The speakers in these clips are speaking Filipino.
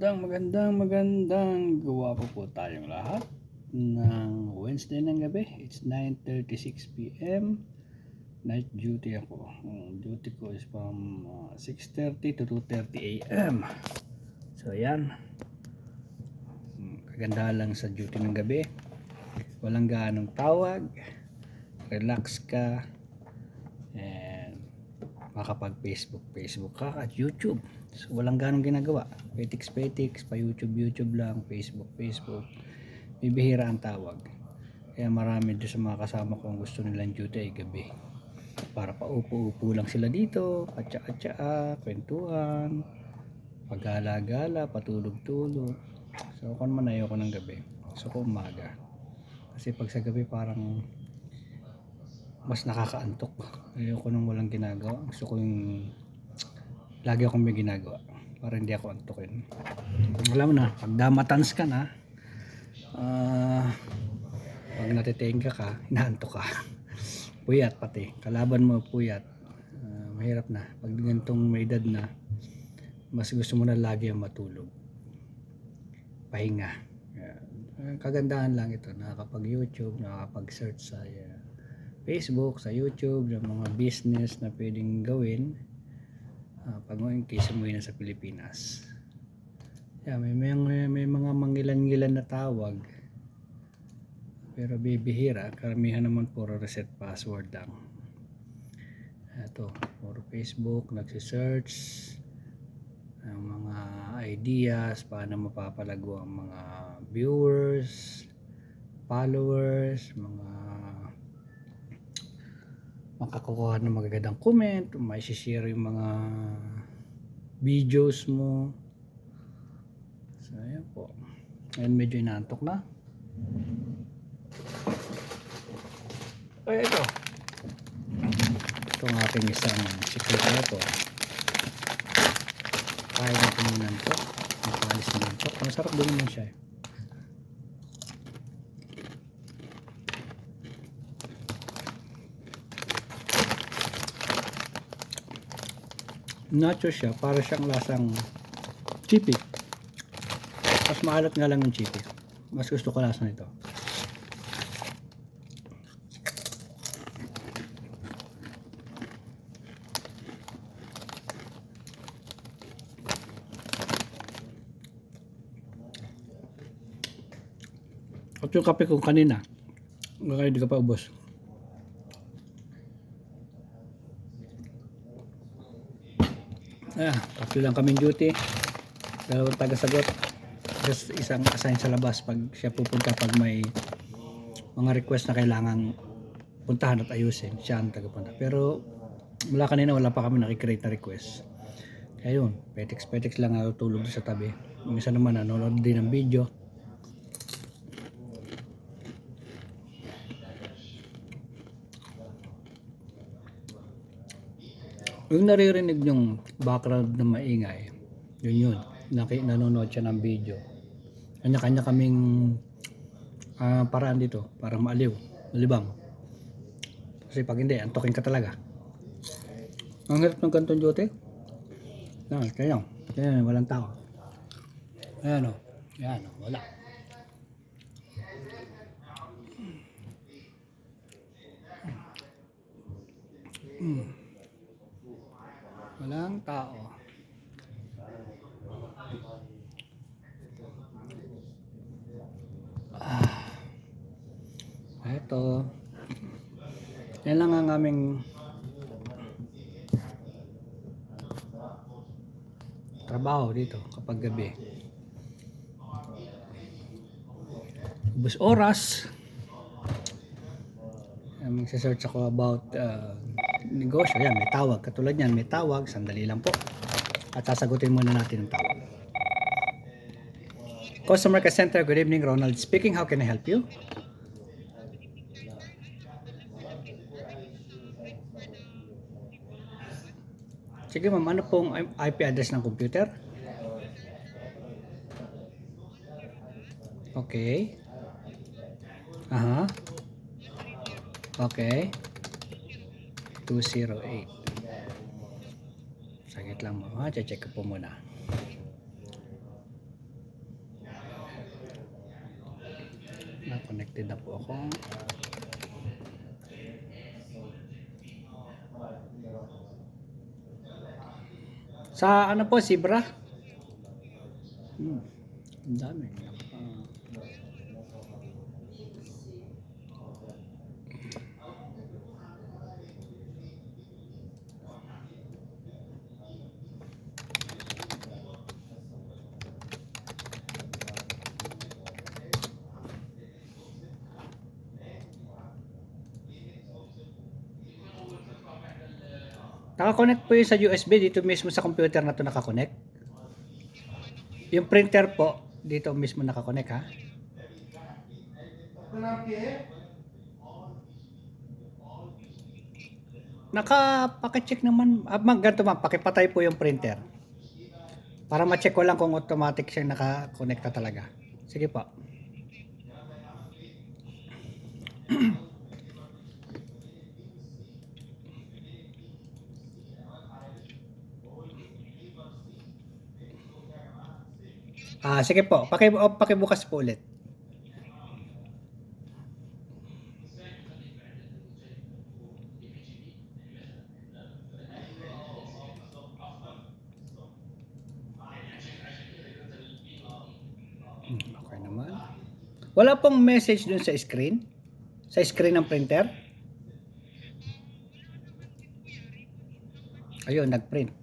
Magandang gawa po tayong lahat ng Wednesday ng gabi. It's 9:36 p.m. Night duty ako. Ang duty ko is from 6:30 to 2:30 a.m. So ayan. Kagandahan lang sa duty ng gabi. Walang gaanong tawag. Relax ka. And makapag Facebook ka at YouTube. So walang ganong ginagawa. Petiks pa YouTube lang, Facebook. Bibihira ang tawag. Kaya marami doon sa mga kasama ko ang gusto nilang duty ay gabi. Para paupo-upo lang sila dito, atsa-atsa, kwentuhan, paggala-gala, patulog-tulog. So ako naman ayoko ng gabi. Gusto ko umaga. Kasi pag sa gabi parang mas nakakaantok. Ayoko nang walang ginagawa. Gusto ko yung lagi akong may ginagawa para hindi ako antukin. Alam mo na, pag damatans ka na, pag natitenga ka, inaantok ka. Puyat pati, kalaban mo puyat. Mahirap na. Pag ganitong may edad na, mas gusto mo na lagi ang matulog. Pahinga. Kagandahan lang ito, nakakapag YouTube, nakakapag search sa Facebook, sa YouTube, ng mga business na pwedeng gawin pag case mo yun sa Pilipinas. May mga mangilan-ngilan na tawag, pero bibihira. Karamihan naman puro reset password lang. Ito, puro Facebook, nagsisearch ang mga ideas, paano mapapalago ang mga viewers, followers, mga makakukuha ng magagandang comment, may share yung mga videos mo. So ayan po. Ngayon medyo inaantok na. Ay ito. Ito ang ating isang sikreto. Kaya natin yung nantok. Makalis na nantok. Masarap din naman siya. Nacho siya, para siyang lasang chipi. Mas maalat nga lang yung chipi. Mas gusto ko lasa nito. At yung kape ko kanina, baka hindi ka pa ubos. Tatlo lang kaming duty, dalawang taga-sagot, just isang assign sa labas pag siya pupunta. Pag may mga request na kailangang puntahan at ayusin, siya ang taga-punta. Pero mula kanina wala pa kami nakikreate na request. Kaya yun, petiks lang ako tulog sa tabi. Yung isa naman nanonood din ng video. Yung naririnig yung background na maingay, yun. Nanonood siya ng video. Kanya-kanya kaming paraan dito para malibang. Kasi pag hindi, antokin ka talaga. Ang hirap ng kantong duty. Kaya walang tao. Ayan o, wala. Walang tao. Eto. Yan lang ang aming trabaho dito kapag gabi. Ubus oras. Magsa-search ako about negosyo. Yan, may tawag. Katulad yan, may tawag. Sandali lang po. At sasagutin muna natin ang tawag. Customer Care Center, good evening. Ronald speaking. How can I help you? Sige ma'am, ano pong IP address ng computer? Okay. Okay. 208. Saglit lang mo. Check ko po muna. Connected na po ako. Sa ano po, Zebra? Ang dami. Nakakonect po yun sa USB dito mismo sa computer na to nakakonect. Yung printer po dito mismo nakakonect ha. Pakicheck naman. Ganito ma'am, pakipatay po yung printer. Para ma-check ko lang kung automatic siya nakakonekta talaga. Sige po. Sige po. Pakibukas po ulit. Okay naman. Wala pong message dun sa screen? Sa screen ng printer? Ayun, nag-print.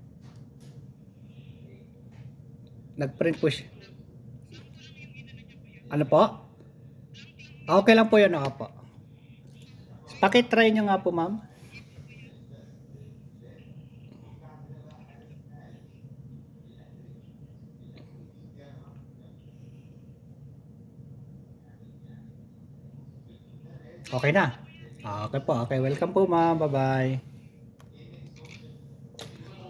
Nag-print po siya. Ano po? Okay lang po yun, po. Pakitry nyo nga po, ma'am. Okay na. Okay po. Okay, welcome po, ma'am. Bye-bye.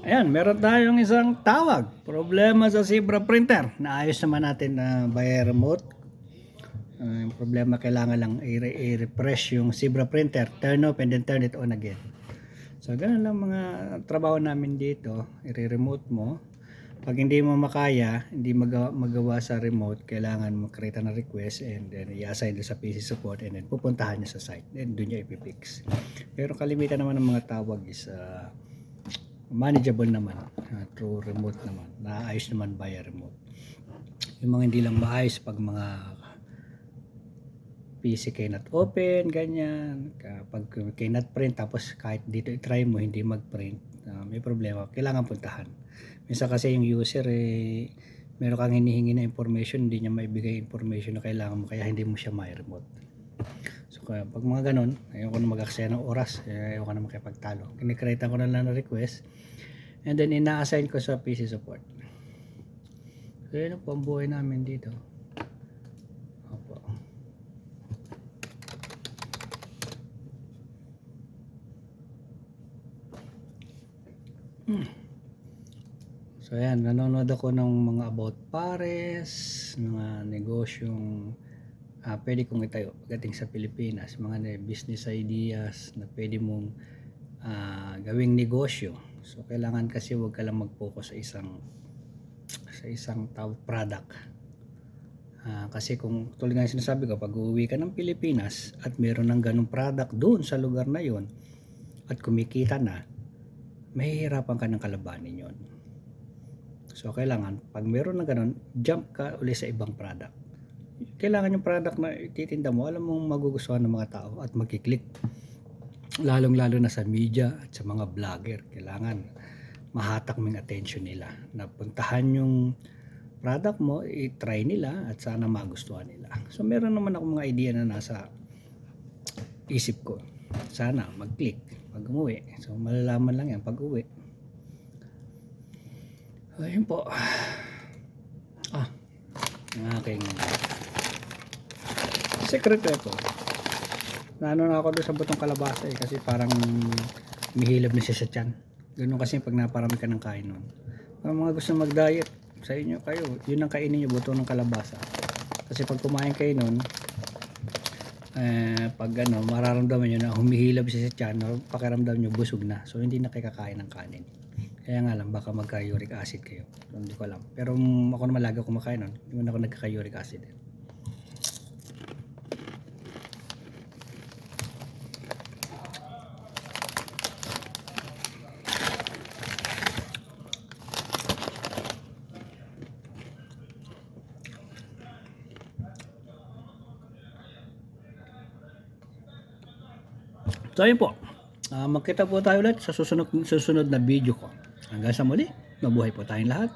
Ayan, meron tayong isang tawag. Problema sa Zebra printer. Naayos naman natin via remote. Yung problema, kailangan lang i-refresh yung Zebra printer. Turn off and then turn it on again. So, ganun lang mga trabaho namin dito. I-remote mo. Pag hindi mo makaya, hindi magawa sa remote, kailangan mo create na request and then i-assign sa PC support and then pupuntahan niya sa site. Then doon niya ipipix. Pero kalimitan naman ng mga tawag is manageable naman through remote naman. Naayos naman via remote. Yung mga hindi lang maayos pag mga PC cannot open, ganyan. Pag cannot print, tapos kahit dito i-try mo, hindi mag-print, may problema. Kailangan puntahan. Minsan kasi yung user, meron kang hinihingi na information, hindi niya maibigay information na kailangan mo, kaya hindi mo siya ma-remote. So, pag mga ganun, ayoko na mag-aksaya ng oras, ayoko na makipagtalo. Kinikreate ko na lang na request, and then ina-assign ko sa PC support. So, yun po ang buhay namin dito. Opo. So ayan, nanonood ako ng mga about pares, mga negosyong pwede kong itayo pagdating sa Pilipinas, mga business ideas na pwede mong gawing negosyo. So kailangan kasi wag ka lang mag-focus sa isang product. Kasi kung tulad nga sinasabi ko, pag uuwi ka ng Pilipinas at meron ng ganung product doon sa lugar na yon at kumikita na, mahihirapan ka ng kalabanin yon. So kailangan pag meron na ganun, jump ka uli sa ibang product. Kailangan yung product na ititinda mo, alam mong magugustuhan ng mga tao at magkiklik. Lalong-lalo na sa media at sa mga vlogger, kailangan mahatak mo yung attention nila. Napuntahan yung product mo, i-try nila at sana magustuhan nila. So meron naman ako mga idea na nasa isip ko. Sana mag-click pag umuwi. So malalaman lang yan pag uwi. Ayun po. Ang aking sekreto ito. Naano na ako doon sa butong kalabasa kasi parang mihilab na siya sa tiyan. Ganun kasi pag naparami ka ng kain nun. Ang mga gusto mag-diet, sa inyo kayo, yun ang kainin nyo, butong ng kalabasa. Kasi pag kumain kayo nun, pag mararamdaman nyo na humihilab siya sa tiyan, pakiramdam nyo busog na. So hindi na kayo kakain ng kanin. Kaya nga lang, baka magka-uric acid kayo. Hindi ko alam. Pero ako naman lagi kumakain nun. Hindi mo na ako nagka-uric acid. So ayun po. Magkita po tayo ulit sa susunod na video ko. Hanggang sa muli, mabuhay po tayong lahat.